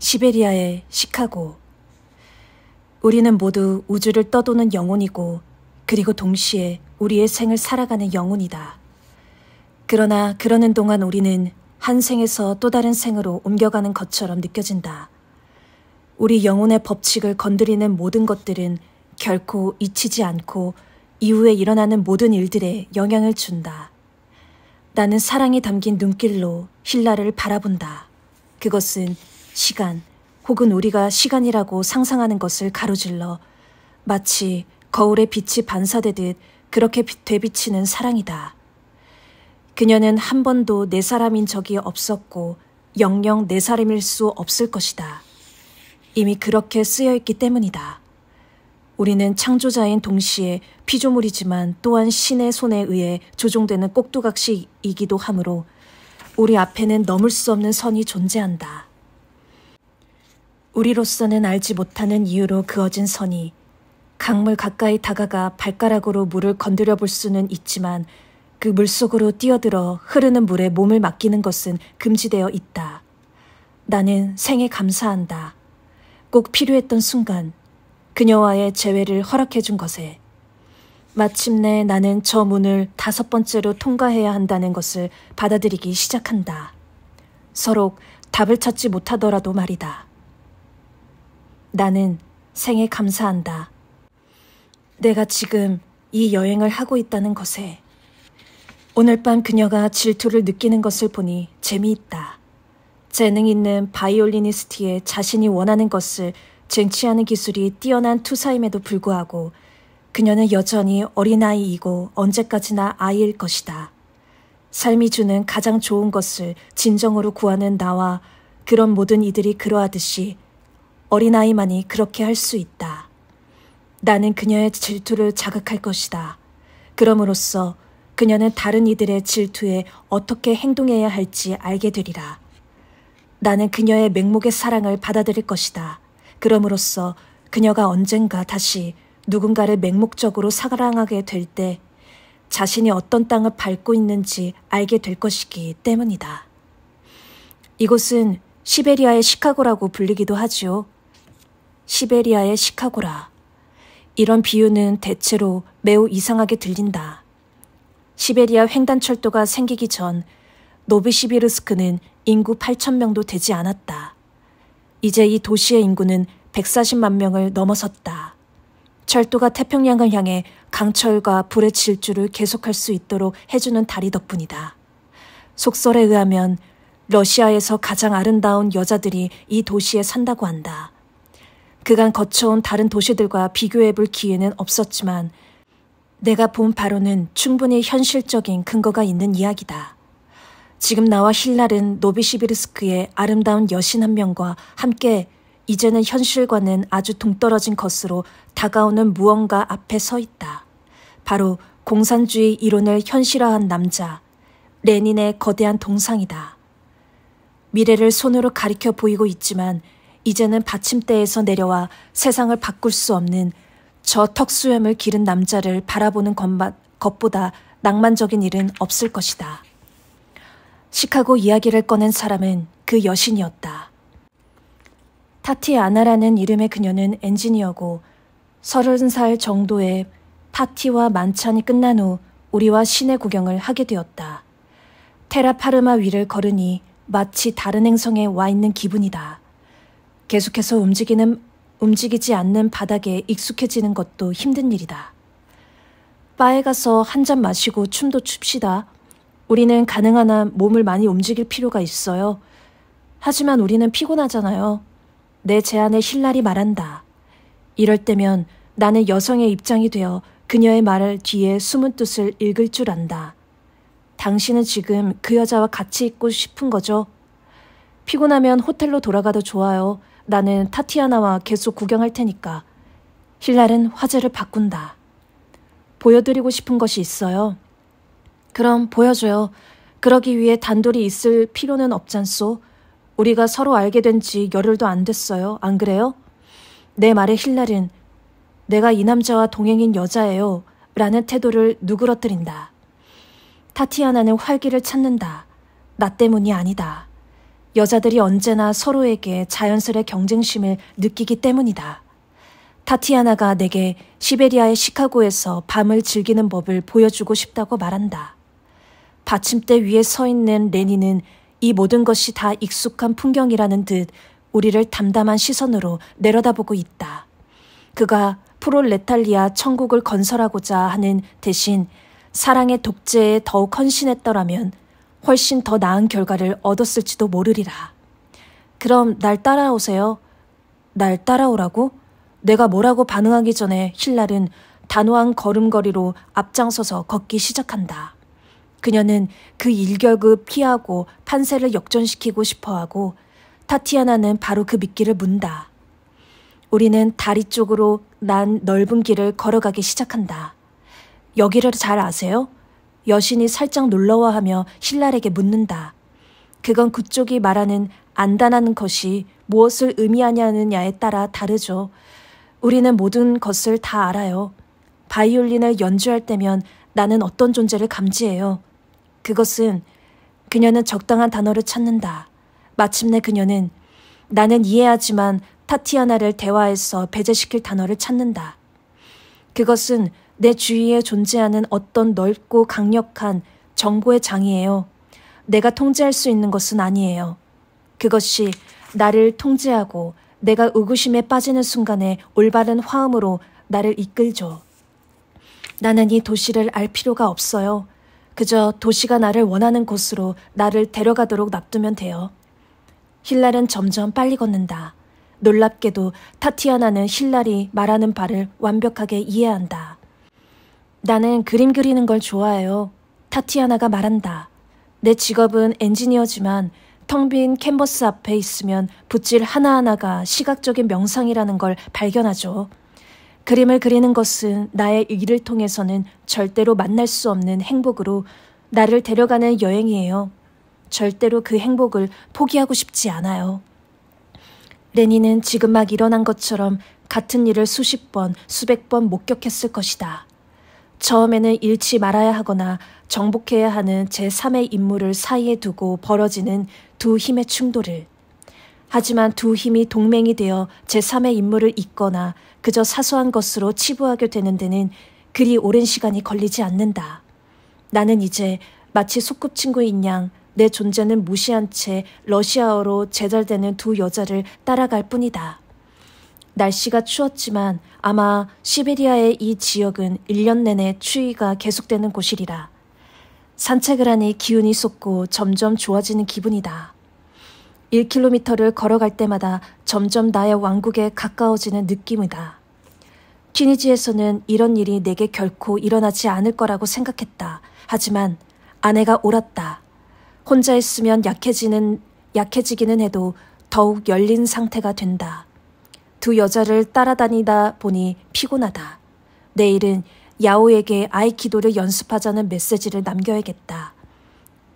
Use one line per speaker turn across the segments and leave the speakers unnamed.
시베리아의 시카고. 우리는 모두 우주를 떠도는 영혼이고 그리고 동시에 우리의 생을 살아가는 영혼이다. 그러나 그러는 동안 우리는 한 생에서 또 다른 생으로 옮겨가는 것처럼 느껴진다. 우리 영혼의 법칙을 건드리는 모든 것들은 결코 잊히지 않고 이후에 일어나는 모든 일들에 영향을 준다. 나는 사랑이 담긴 눈길로 힐라를 바라본다. 그것은 시간 혹은 우리가 시간이라고 상상하는 것을 가로질러 마치 거울에 빛이 반사되듯 그렇게 되비치는 사랑이다. 그녀는 한 번도 내 사람인 적이 없었고 영영 내 사람일 수 없을 것이다. 이미 그렇게 쓰여있기 때문이다. 우리는 창조자인 동시에 피조물이지만 또한 신의 손에 의해 조종되는 꼭두각시이기도 하므로 우리 앞에는 넘을 수 없는 선이 존재한다. 우리로서는 알지 못하는 이유로 그어진 선이 강물 가까이 다가가 발가락으로 물을 건드려 볼 수는 있지만 그 물속으로 뛰어들어 흐르는 물에 몸을 맡기는 것은 금지되어 있다. 나는 생에 감사한다. 꼭 필요했던 순간 그녀와의 재회를 허락해준 것에. 마침내 나는 저 문을 5번째로 통과해야 한다는 것을 받아들이기 시작한다. 서로 답을 찾지 못하더라도 말이다. 나는 생에 감사한다. 내가 지금 이 여행을 하고 있다는 것에. 오늘 밤 그녀가 질투를 느끼는 것을 보니 재미있다. 재능 있는 바이올리니스트의 자신이 원하는 것을 쟁취하는 기술이 뛰어난 투사임에도 불구하고 그녀는 여전히 어린아이이고 언제까지나 아이일 것이다. 삶이 주는 가장 좋은 것을 진정으로 구하는 나와 그런 모든 이들이 그러하듯이 어린아이만이 그렇게 할 수 있다. 나는 그녀의 질투를 자극할 것이다. 그럼으로써 그녀는 다른 이들의 질투에 어떻게 행동해야 할지 알게 되리라. 나는 그녀의 맹목의 사랑을 받아들일 것이다. 그럼으로써 그녀가 언젠가 다시 누군가를 맹목적으로 사랑하게 될 때 자신이 어떤 땅을 밟고 있는지 알게 될 것이기 때문이다. 이곳은 시베리아의 시카고라고 불리기도 하지요. 시베리아의 시카고라. 이런 비유는 대체로 매우 이상하게 들린다. 시베리아 횡단철도가 생기기 전 노브시비르스크는 인구 8,000명도 되지 않았다. 이제 이 도시의 인구는 140만 명을 넘어섰다. 철도가 태평양을 향해 강철과 불의 질주를 계속할 수 있도록 해주는 다리 덕분이다. 속설에 의하면 러시아에서 가장 아름다운 여자들이 이 도시에 산다고 한다. 그간 거쳐온 다른 도시들과 비교해볼 기회는 없었지만 내가 본 바로는 충분히 현실적인 근거가 있는 이야기다. 지금 나와 힐랄은 노비시비르스크의 아름다운 여신 한 명과 함께 이제는 현실과는 아주 동떨어진 것으로 다가오는 무언가 앞에 서 있다. 바로 공산주의 이론을 현실화한 남자, 레닌의 거대한 동상이다. 미래를 손으로 가리켜 보이고 있지만 이제는 받침대에서 내려와 세상을 바꿀 수 없는 저 턱수염을 기른 남자를 바라보는 것보다 낭만적인 일은 없을 것이다. 시카고 이야기를 꺼낸 사람은 그 여신이었다. 타티아나라는 이름의 그녀는 엔지니어고 30살 정도의 파티와 만찬이 끝난 후 우리와 시내 구경을 하게 되었다. 테라파르마 위를 걸으니 마치 다른 행성에 와 있는 기분이다. 계속해서 움직이지 않는 바닥에 익숙해지는 것도 힘든 일이다. 바에 가서 한 잔 마시고 춤도 춥시다. 우리는 가능한 한 몸을 많이 움직일 필요가 있어요. 하지만 우리는 피곤하잖아요. 내 제안에 힐랄이 말한다. 이럴 때면 나는 여성의 입장이 되어 그녀의 말 뒤에 숨은 뜻을 읽을 줄 안다. 당신은 지금 그 여자와 같이 있고 싶은 거죠? 피곤하면 호텔로 돌아가도 좋아요. 나는 타티아나와 계속 구경할 테니까. 힐랄은 화제를 바꾼다. 보여드리고 싶은 것이 있어요. 그럼 보여줘요. 그러기 위해 단둘이 있을 필요는 없잖소. 우리가 서로 알게 된 지 열흘도 안 됐어요. 안 그래요? 내 말에 힐랄은 내가 이 남자와 동행인 여자예요. 라는 태도를 누그러뜨린다. 타티아나는 활기를 찾는다. 나 때문이 아니다. 여자들이 언제나 서로에게 자연스레 경쟁심을 느끼기 때문이다. 타티아나가 내게 시베리아의 시카고에서 밤을 즐기는 법을 보여주고 싶다고 말한다. 받침대 위에 서 있는 레니는 이 모든 것이 다 익숙한 풍경이라는 듯 우리를 담담한 시선으로 내려다보고 있다. 그가 프롤레탈리아 천국을 건설하고자 하는 대신 사랑의 독재에 더욱 헌신했더라면 훨씬 더 나은 결과를 얻었을지도 모르리라. 그럼 날 따라오세요. 날 따라오라고? 내가 뭐라고 반응하기 전에 힐랄은 단호한 걸음걸이로 앞장서서 걷기 시작한다. 그녀는 그 일격을 피하고 판세를 역전시키고 싶어하고 타티아나는 바로 그 미끼를 문다. 우리는 다리 쪽으로 난 넓은 길을 걸어가기 시작한다. 여기를 잘 아세요? 여신이 살짝 놀라워하며 힐랄에게 묻는다. 그건 그쪽이 말하는 안다는 것이 무엇을 의미하냐느냐에 따라 다르죠. 우리는 모든 것을 다 알아요. 바이올린을 연주할 때면 나는 어떤 존재를 감지해요. 그녀는 적당한 단어를 찾는다. 마침내 그녀는 나는 이해하지만 타티아나를 대화에서 배제시킬 단어를 찾는다. 그것은 내 주위에 존재하는 어떤 넓고 강력한 정보의 장이에요. 내가 통제할 수 있는 것은 아니에요. 그것이 나를 통제하고 내가 의구심에 빠지는 순간에 올바른 화음으로 나를 이끌죠. 나는 이 도시를 알 필요가 없어요. 그저 도시가 나를 원하는 곳으로 나를 데려가도록 놔두면 돼요. 힐랄은 점점 빨리 걷는다. 놀랍게도 타티아나는 힐랄이 말하는 바를 완벽하게 이해한다. 나는 그림 그리는 걸 좋아해요. 타티아나가 말한다. 내 직업은 엔지니어지만 텅 빈 캔버스 앞에 있으면 붓질 하나하나가 시각적인 명상이라는 걸 발견하죠. 그림을 그리는 것은 나의 일을 통해서는 절대로 만날 수 없는 행복으로 나를 데려가는 여행이에요. 절대로 그 행복을 포기하고 싶지 않아요. 레니는 지금 막 일어난 것처럼 같은 일을 수십 번, 수백 번 목격했을 것이다. 처음에는 잃지 말아야 하거나 정복해야 하는 제3의 임무를 사이에 두고 벌어지는 두 힘의 충돌을. 하지만 두 힘이 동맹이 되어 제3의 임무를 잇거나 그저 사소한 것으로 치부하게 되는 데는 그리 오랜 시간이 걸리지 않는다. 나는 이제 마치 소꿉친구인 양 내 존재는 무시한 채 러시아어로 제잘되는 두 여자를 따라갈 뿐이다. 날씨가 추웠지만 아마 시베리아의 이 지역은 1년 내내 추위가 계속되는 곳이리라. 산책을 하니 기운이 솟고 점점 좋아지는 기분이다. 1km를 걸어갈 때마다 점점 나의 왕국에 가까워지는 느낌이다. 튀니지에서는 이런 일이 내게 결코 일어나지 않을 거라고 생각했다. 하지만 아내가 옳았다. 혼자 있으면 약해지기는 해도 더욱 열린 상태가 된다. 두 여자를 따라다니다 보니 피곤하다. 내일은 야오에게 아이키도를 연습하자는 메시지를 남겨야겠다.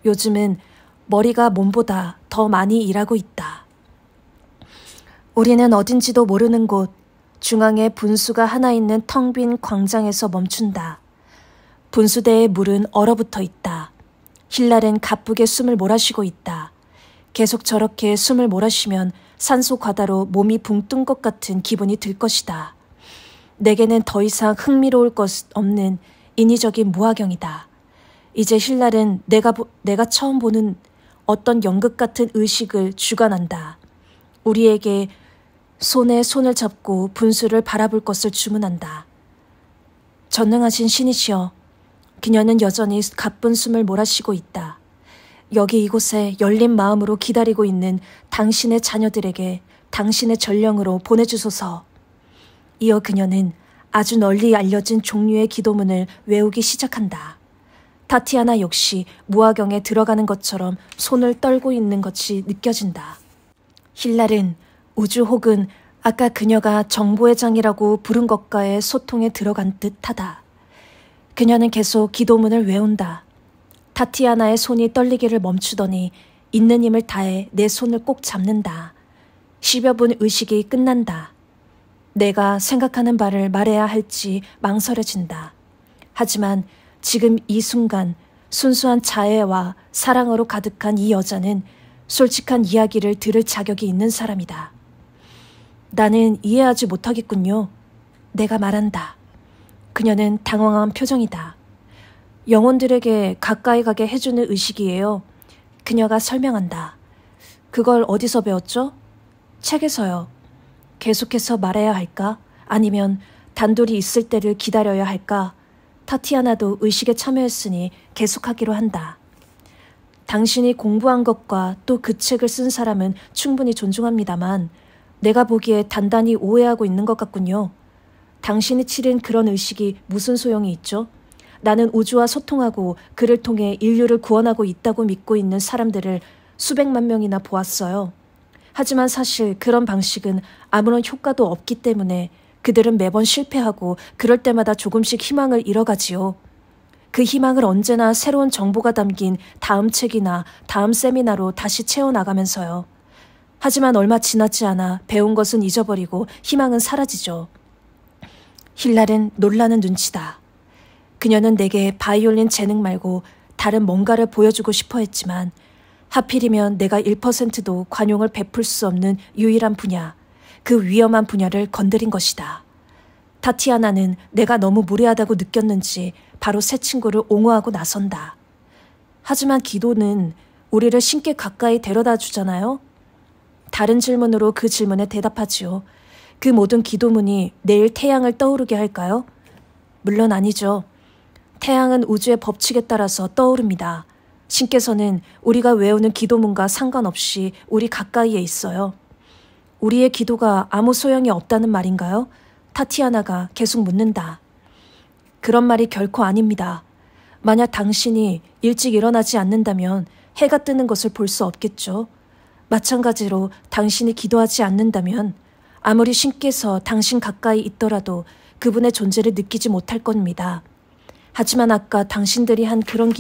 요즘은 머리가 몸보다 더 많이 일하고 있다. 우리는 어딘지도 모르는 곳, 중앙에 분수가 하나 있는 텅 빈 광장에서 멈춘다. 분수대의 물은 얼어붙어 있다. 힐랄은 가쁘게 숨을 몰아쉬고 있다. 계속 저렇게 숨을 몰아쉬면 산소 과다로 몸이 붕 뜬 것 같은 기분이 들 것이다. 내게는 더 이상 흥미로울 것 없는 인위적인 무화경이다. 이제 힐랄은 내가 처음 보는 어떤 연극 같은 의식을 주관한다. 우리에게 손에 손을 잡고 분수를 바라볼 것을 주문한다. 전능하신 신이시여. 그녀는 여전히 가쁜 숨을 몰아쉬고 있다. 여기 이곳에 열린 마음으로 기다리고 있는 당신의 자녀들에게 당신의 전령으로 보내주소서. 이어 그녀는 아주 널리 알려진 종류의 기도문을 외우기 시작한다. 타티아나 역시 무화경에 들어가는 것처럼 손을 떨고 있는 것이 느껴진다. 힐랄은 우주 혹은 아까 그녀가 정보의 장이라고 부른 것과의 소통에 들어간 듯하다. 그녀는 계속 기도문을 외운다. 타티아나의 손이 떨리기를 멈추더니 있는 힘을 다해 내 손을 꼭 잡는다. 10여 분 의식이 끝난다. 내가 생각하는 바를 말해야 할지 망설여진다. 하지만 지금 이 순간 순수한 자애와 사랑으로 가득한 이 여자는 솔직한 이야기를 들을 자격이 있는 사람이다. 나는 이해하지 못하겠군요. 내가 말한다. 그녀는 당황한 표정이다. 영혼들에게 가까이 가게 해주는 의식이에요. 그녀가 설명한다. 그걸 어디서 배웠죠? 책에서요. 계속해서 말해야 할까? 아니면 단둘이 있을 때를 기다려야 할까? 타티아나도 의식에 참여했으니 계속하기로 한다. 당신이 공부한 것과 또 그 책을 쓴 사람은 충분히 존중합니다만 내가 보기에 단단히 오해하고 있는 것 같군요. 당신이 치른 그런 의식이 무슨 소용이 있죠? 나는 우주와 소통하고 그를 통해 인류를 구원하고 있다고 믿고 있는 사람들을 수백만 명이나 보았어요. 하지만 사실 그런 방식은 아무런 효과도 없기 때문에 그들은 매번 실패하고 그럴 때마다 조금씩 희망을 잃어가지요. 그 희망을 언제나 새로운 정보가 담긴 다음 책이나 다음 세미나로 다시 채워나가면서요. 하지만 얼마 지나지 않아 배운 것은 잊어버리고 희망은 사라지죠. 힐랄은 놀라는 눈치다. 그녀는 내게 바이올린 재능 말고 다른 뭔가를 보여주고 싶어 했지만 하필이면 내가 1%도 관용을 베풀 수 없는 유일한 분야, 그 위험한 분야를 건드린 것이다. 타티아나는 내가 너무 무례하다고 느꼈는지 바로 새 친구를 옹호하고 나선다. 하지만 기도는 우리를 신께 가까이 데려다 주잖아요. 다른 질문으로 그 질문에 대답하지요. 그 모든 기도문이 내일 태양을 떠오르게 할까요? 물론 아니죠. 태양은 우주의 법칙에 따라서 떠오릅니다. 신께서는 우리가 외우는 기도문과 상관없이 우리 가까이에 있어요. 우리의 기도가 아무 소용이 없다는 말인가요? 타티아나가 계속 묻는다. 그런 말이 결코 아닙니다. 만약 당신이 일찍 일어나지 않는다면 해가 뜨는 것을 볼 수 없겠죠. 마찬가지로 당신이 기도하지 않는다면 아무리 신께서 당신 가까이 있더라도 그분의 존재를 느끼지 못할 겁니다. 하지만 아까 당신들이 한 그런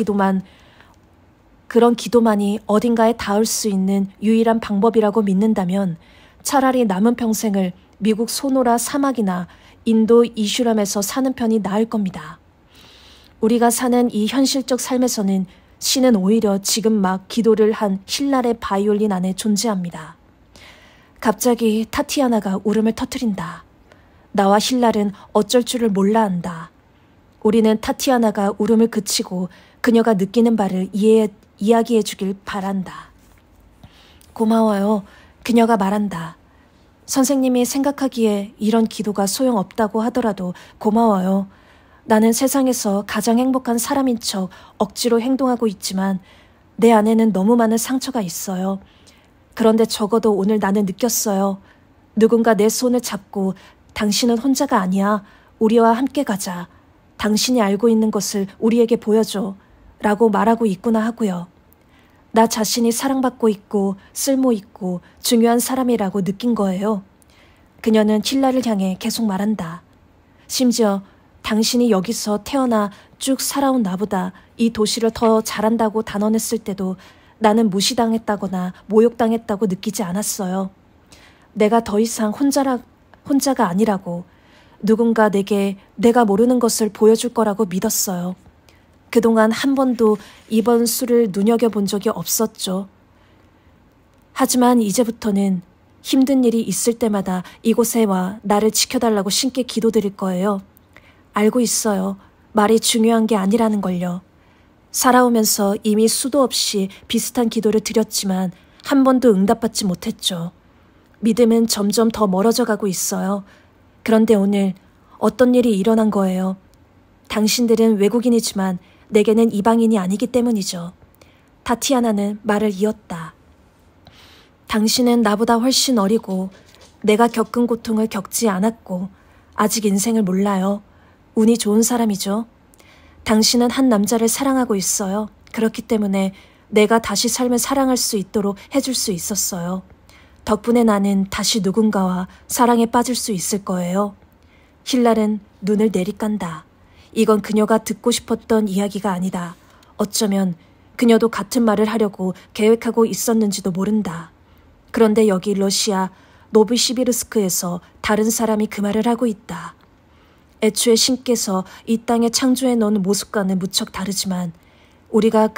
기도만이 어딘가에 닿을 수 있는 유일한 방법이라고 믿는다면 차라리 남은 평생을 미국 소노라 사막이나 인도 이슈람에서 사는 편이 나을 겁니다. 우리가 사는 이 현실적 삶에서는 신은 오히려 지금 막 기도를 한 힐랄의 바이올린 안에 존재합니다. 갑자기 타티아나가 울음을 터뜨린다. 나와 힐랄은 어쩔 줄을 몰라 한다. 우리는 타티아나가 울음을 그치고 그녀가 느끼는 바를 이야기해 주길 바란다. 고마워요. 그녀가 말한다. 선생님이 생각하기에 이런 기도가 소용없다고 하더라도 고마워요. 나는 세상에서 가장 행복한 사람인 척 억지로 행동하고 있지만 내 안에는 너무 많은 상처가 있어요. 그런데 적어도 오늘 나는 느꼈어요. 누군가 내 손을 잡고 당신은 혼자가 아니야. 우리와 함께 가자. 당신이 알고 있는 것을 우리에게 보여줘. 라고 말하고 있구나 하고요. 나 자신이 사랑받고 있고 쓸모 있고 중요한 사람이라고 느낀 거예요. 그녀는 힐라를 향해 계속 말한다. 심지어 당신이 여기서 태어나 쭉 살아온 나보다 이 도시를 더 잘한다고 단언했을 때도 나는 무시당했다거나 모욕당했다고 느끼지 않았어요. 내가 더 이상 혼자가 아니라고, 누군가 내게 내가 모르는 것을 보여줄 거라고 믿었어요. 그동안 한 번도 이번 수를 눈여겨본 적이 없었죠. 하지만 이제부터는 힘든 일이 있을 때마다 이곳에 와 나를 지켜달라고 신께 기도드릴 거예요. 알고 있어요. 말이 중요한 게 아니라는 걸요. 살아오면서 이미 수도 없이 비슷한 기도를 드렸지만 한 번도 응답받지 못했죠. 믿음은 점점 더 멀어져 가고 있어요. 그런데 오늘 어떤 일이 일어난 거예요. 당신들은 외국인이지만 내게는 이방인이 아니기 때문이죠. 타티아나는 말을 이었다. 당신은 나보다 훨씬 어리고 내가 겪은 고통을 겪지 않았고 아직 인생을 몰라요. 운이 좋은 사람이죠. 당신은 한 남자를 사랑하고 있어요. 그렇기 때문에 내가 다시 삶을 사랑할 수 있도록 해줄 수 있었어요. 덕분에 나는 다시 누군가와 사랑에 빠질 수 있을 거예요. 힐랄은 눈을 내리깐다. 이건 그녀가 듣고 싶었던 이야기가 아니다. 어쩌면 그녀도 같은 말을 하려고 계획하고 있었는지도 모른다. 그런데 여기 러시아 노브시비르스크에서 다른 사람이 그 말을 하고 있다. 애초에 신께서 이 땅에 창조해 놓은 모습과는 무척 다르지만 우리가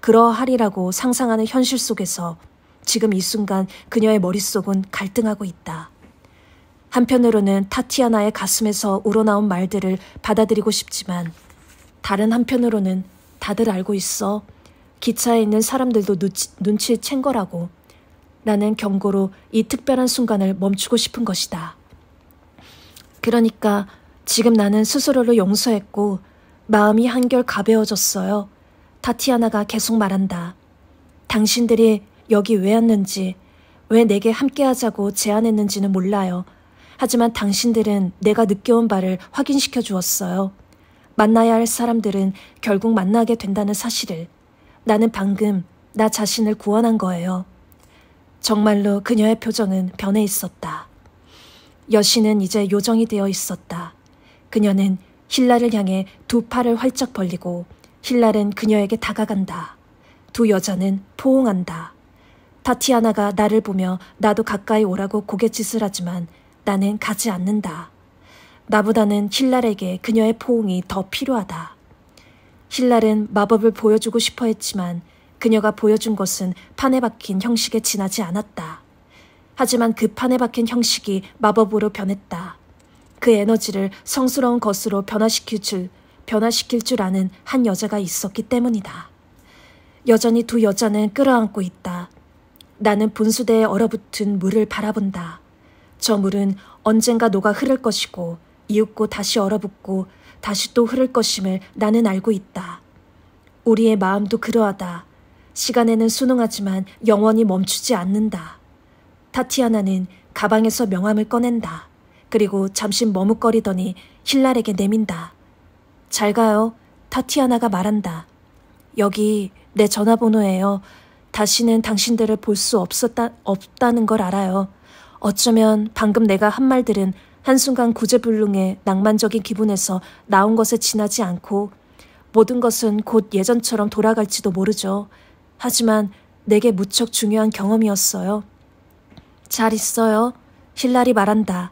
그러하리라고 상상하는 현실 속에서 지금 이 순간 그녀의 머릿속은 갈등하고 있다. 한편으로는 타티아나의 가슴에서 우러나온 말들을 받아들이고 싶지만 다른 한편으로는 다들 알고 있어. 기차에 있는 사람들도 눈치를 챈 거라고. 라는 경고로 이 특별한 순간을 멈추고 싶은 것이다. 그러니까 지금 나는 스스로를 용서했고 마음이 한결 가벼워졌어요. 타티아나가 계속 말한다. 당신들이 여기 왜 왔는지, 왜 내게 함께하자고 제안했는지는 몰라요. 하지만 당신들은 내가 느껴온 바를 확인시켜 주었어요. 만나야 할 사람들은 결국 만나게 된다는 사실을. 나는 방금 나 자신을 구원한 거예요. 정말로 그녀의 표정은 변해 있었다. 여신은 이제 요정이 되어 있었다. 그녀는 힐라를 향해 두 팔을 활짝 벌리고 힐라는 그녀에게 다가간다. 두 여자는 포옹한다. 타티아나가 나를 보며 나도 가까이 오라고 고갯짓을 하지만 나는 가지 않는다. 나보다는 힐랄에게 그녀의 포옹이 더 필요하다. 힐랄은 마법을 보여주고 싶어 했지만 그녀가 보여준 것은 판에 박힌 형식에 지나지 않았다. 하지만 그 판에 박힌 형식이 마법으로 변했다. 그 에너지를 성스러운 것으로 변화시킬 줄 아는 한 여자가 있었기 때문이다. 여전히 두 여자는 끌어안고 있다. 나는 분수대에 얼어붙은 물을 바라본다. 저 물은 언젠가 녹아 흐를 것이고 이윽고 다시 얼어붙고 다시 또 흐를 것임을 나는 알고 있다. 우리의 마음도 그러하다. 시간에는 순응하지만 영원히 멈추지 않는다. 타티아나는 가방에서 명함을 꺼낸다. 그리고 잠시 머뭇거리더니 힐랄에게 내민다. 잘 가요. 타티아나가 말한다. 여기 내 전화번호예요. 다시는 당신들을 볼 수 없다는 걸 알아요. 어쩌면 방금 내가 한 말들은 한순간 구제불능의 낭만적인 기분에서 나온 것에 지나지 않고 모든 것은 곧 예전처럼 돌아갈지도 모르죠. 하지만 내게 무척 중요한 경험이었어요. 잘 있어요. 힐랄이 말한다.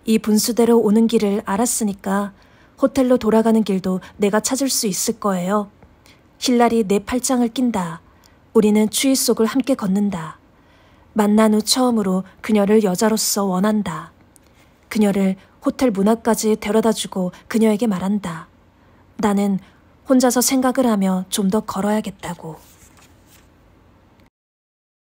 이 분수대로 오는 길을 알았으니까 호텔로 돌아가는 길도 내가 찾을 수 있을 거예요. 힐랄이 내 팔짱을 낀다. 우리는 추위 속을 함께 걷는다. 만난 후 처음으로 그녀를 여자로서 원한다. 그녀를 호텔 문 앞까지 데려다주고 그녀에게 말한다. 나는 혼자서 생각을 하며 좀 더 걸어야겠다고.